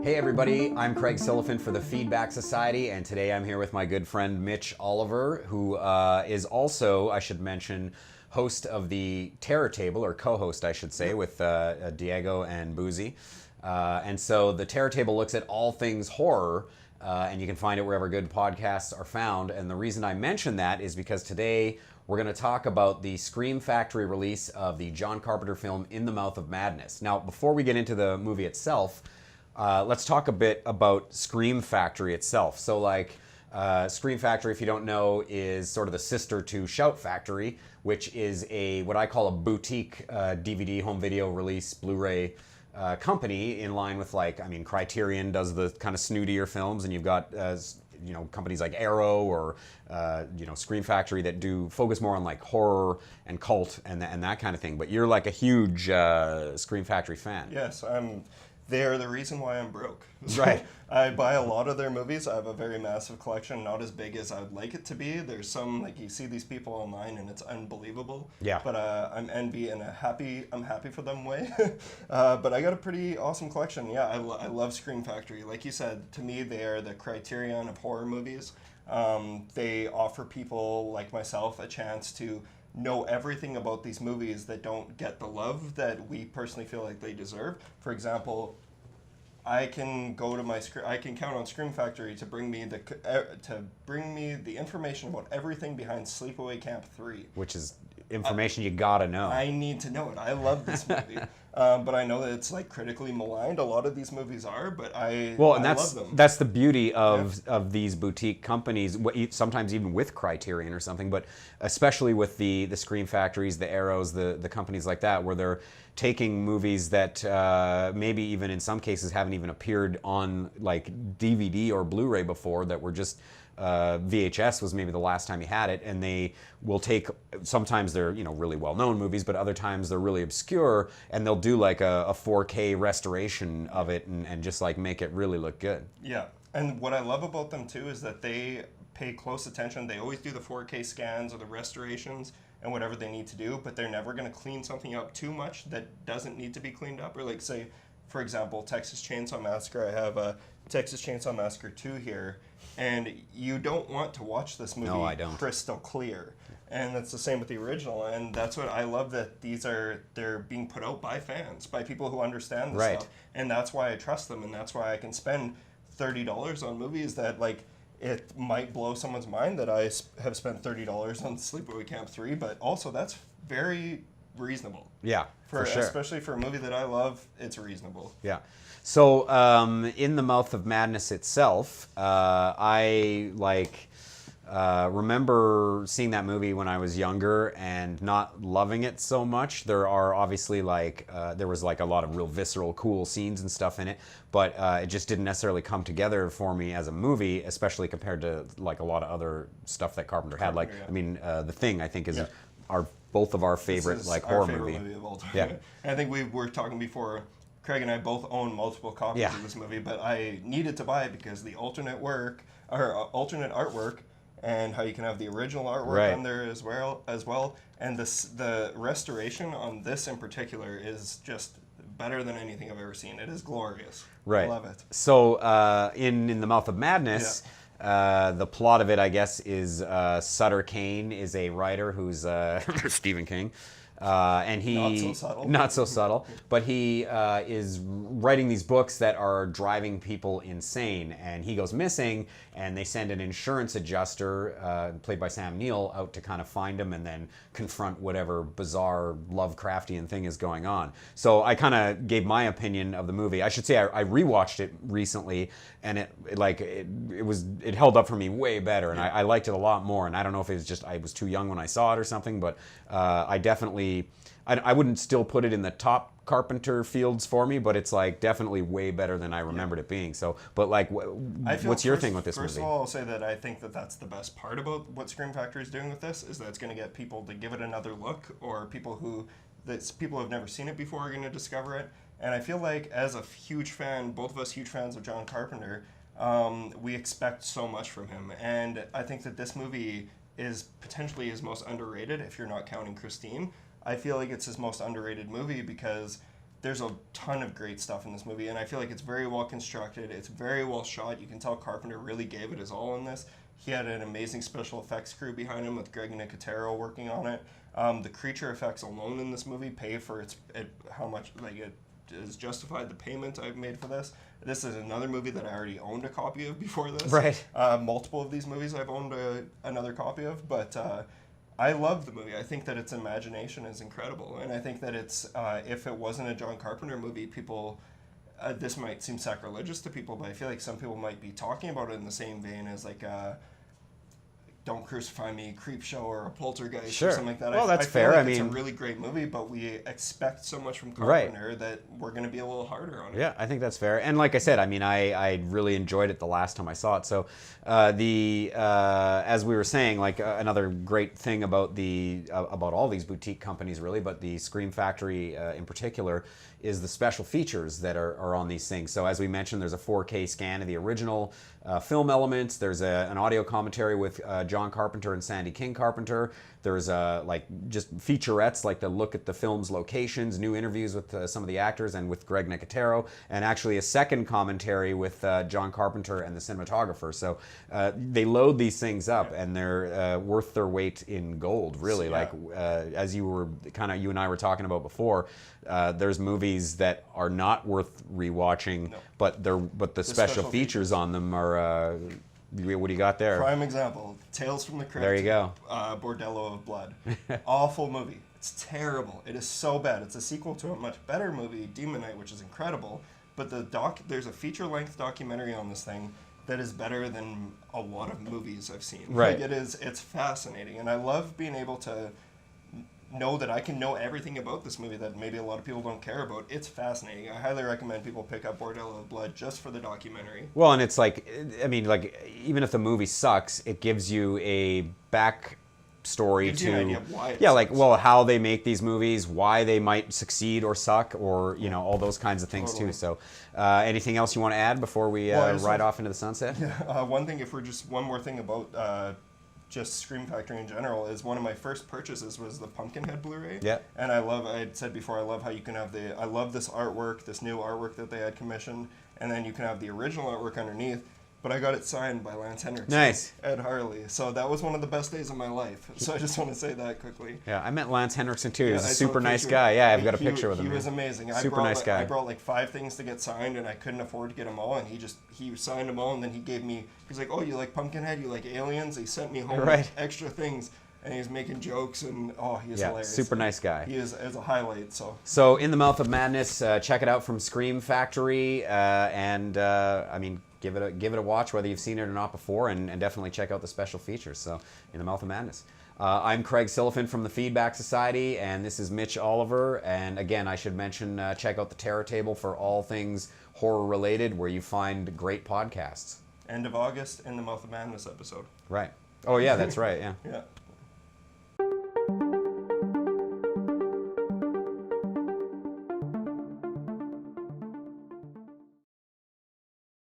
Hey everybody, I'm Craig Silliphant for the Feedback Society, and today I'm here with my good friend Mitch Oliver, who is also, I should mention, host of the Terror Table, or co-host I should say, with Diego and Boozy. And so the Terror Table looks at all things horror, and you can find it wherever good podcasts are found. And the reason I mention that is because today we're going to talk about the Scream Factory release of the John Carpenter film In the Mouth of Madness. Now, before we get into the movie itself, let's talk a bit about Scream Factory itself. So Scream Factory, if you don't know, is sort of the sister to Shout Factory, which is what I call a boutique DVD home video release Blu-ray company in line with Criterion does the kind of snootier films, and you've got companies like Arrow or Scream Factory that do focus more on like horror and cult and that kind of thing. But you're like a huge Scream Factory fan. Yes, they are the reason why I'm broke. Right. I buy a lot of their movies. I have a very massive collection, not as big as I would like it to be. There's some, like, you see these people online and it's unbelievable. Yeah. But I'm envy in I'm happy for them way. But I got a pretty awesome collection. Yeah, I love Scream Factory. Like you said, to me, they are the Criterion of horror movies. They offer people like myself a chance to know everything about these movies that don't get the love that we personally feel like they deserve. For example, I can count on Scream Factory to bring me the information about everything behind Sleepaway Camp 3, which is information you gotta know. I need to know it. I love this movie. But I know that it's like critically maligned. A lot of these movies are, but I love them. That's the beauty of these boutique companies, sometimes even with Criterion or something, but especially with the Scream Factories, the Arrows, the companies like that, where they're taking movies that maybe even in some cases haven't even appeared on like DVD or Blu-ray before, that were just VHS was maybe the last time you had it, and they will take, sometimes they're really well-known movies, but other times they're really obscure, and they'll do like a 4K restoration of it and just like make it really look good. Yeah, and what I love about them too is that they pay close attention. They always do the 4K scans or the restorations and whatever they need to do, but they're never going to clean something up too much that doesn't need to be cleaned up. Or like, say, for example, Texas Chainsaw Massacre. I have Texas Chainsaw Massacre 2 here, and you don't want to watch this movie crystal clear. And that's the same with the original, and that's what I love, that they're being put out by fans, by people who understand this stuff. And that's why I trust them, and that's why I can spend $30 on movies that, like, it might blow someone's mind that I have spent $30 on Sleepaway Camp 3, but also that's very reasonable. Yeah, for sure. Especially for a movie that I love, it's reasonable. Yeah. So, In the Mouth of Madness itself, I remember seeing that movie when I was younger and not loving it so much. There are obviously there was like a lot of real visceral, cool scenes and stuff in it, but it just didn't necessarily come together for me as a movie, especially compared to like a lot of other stuff that Carpenter had. Like, yeah. I mean, The Thing, I think, is both of our favorite horror movie. Of all time. Yeah. And I think we were talking before. Craig and I both own multiple copies of this movie, but I needed to buy it because the alternate artwork, and how you can have the original artwork on there as well, and the restoration on this in particular is just better than anything I've ever seen. It is glorious. Right. I love it. So in the Mouth of Madness, the plot of it, I guess, is Sutter Kane is a writer who's Stephen King. And he not so subtle, but he is writing these books that are driving people insane, and he goes missing, and they send an insurance adjuster played by Sam Neill out to kind of find him and then confront whatever bizarre Lovecraftian thing is going on. So I kind of gave my opinion of the movie. I should say I rewatched it recently, and it held up for me way better, and I liked it a lot more. And I don't know if it was just I was too young when I saw it or something, but I definitely. I wouldn't still put it in the top Carpenter fields for me, but it's like definitely way better than I remembered it being. So, but like, what's your thing with this movie? First of all, I'll say that I think that that's the best part about what Scream Factory is doing with this, is that it's going to get people to give it another look, or people who have never seen it before are going to discover it. And I feel like, as a huge fan, both of us huge fans of John Carpenter, we expect so much from him. And I think that this movie is potentially his most underrated, if you're not counting Christine. I feel like it's his most underrated movie because there's a ton of great stuff in this movie, and I feel like it's very well constructed. It's very well shot. You can tell Carpenter really gave it his all in this. He had an amazing special effects crew behind him with Greg Nicotero working on it. The creature effects alone in this movie pay for how much it is justified the payment I've made for this. This is another movie that I already owned a copy of before this. Right. Multiple of these movies I've owned another copy of, but I love the movie. I think that its imagination is incredible, and I think that it's if it wasn't a John Carpenter movie, people. This might seem sacrilegious to people, but I feel like some people might be talking about it in the same vein as like Don't Crucify Me, Creepshow, or a Poltergeist, or something like that. Well, that's I feel fair. Like I mean, it's a really great movie, but we expect so much from Carpenter that we're going to be a little harder on it. Yeah, I think that's fair. And like I said, I mean, I really enjoyed it the last time I saw it. So as we were saying, like another great thing about about all these boutique companies, really, but the Scream Factory in particular, is the special features that are on these things. So as we mentioned, there's a 4K scan of the original film elements. There's an audio commentary with John Carpenter and Sandy King Carpenter. There's like just featurettes, like the look at the film's locations, new interviews with some of the actors and with Greg Nicotero, and actually a second commentary with John Carpenter and the cinematographer. So they load these things up, and they're worth their weight in gold, really. Yeah. Like as you and I were talking about before, there's movies that are not worth rewatching, but the special features on them are. What do you got there? Prime example, Tales from the Crypt. There you go. Bordello of Blood. Awful movie. It's terrible. It is so bad. It's a sequel to a much better movie, Demon Knight, which is incredible. But there's a feature-length documentary on this thing that is better than a lot of movies I've seen. Right. Like it's fascinating, and I love being able to know that I can know everything about this movie that maybe a lot of people don't care about. It's fascinating. I highly recommend people pick up Bordello of Blood just for the documentary. Well, and it's like, I mean, like, even if the movie sucks, it gives you a back story Gives you an idea of why it like, sucks. well, how they make these movies, why they might succeed or suck, or all those kinds of things too. So anything else you want to add before we ride off into the sunset? One thing, one more thing about just Scream Factory in general, is one of my first purchases was the Pumpkinhead Blu-ray. Yeah. And I had said before, I love how you can have I love this artwork, this new artwork that they had commissioned, and then you can have the original artwork underneath. But I got it signed by Lance Henriksen. Nice. Ed Harley. So that was one of the best days of my life. So I just want to say that quickly. Yeah, I met Lance Henriksen too. He's a I super saw a nice picture. guy. Yeah, I've got a picture with him. He was amazing. Super nice guy. I brought like 5 things to get signed, and I couldn't afford to get them all. And he signed them all, and then he's like, "Oh, you like Pumpkinhead? You like Aliens?" He sent me home with extra things, and he's making jokes, and he's hilarious. Super nice guy. He is as a highlight. So In the Mouth of Madness, check it out from Scream Factory, and I mean, give it a watch whether you've seen it or not before, and definitely check out the special features. So In the Mouth of Madness. I'm Craig Silliphant from the Feedback Society, and this is Mitch Oliver. And again, I should mention, check out the Terror Table for all things horror related, where you find great podcasts. End of August, In the Mouth of Madness episode. Right. Oh yeah, that's right. Yeah. Yeah.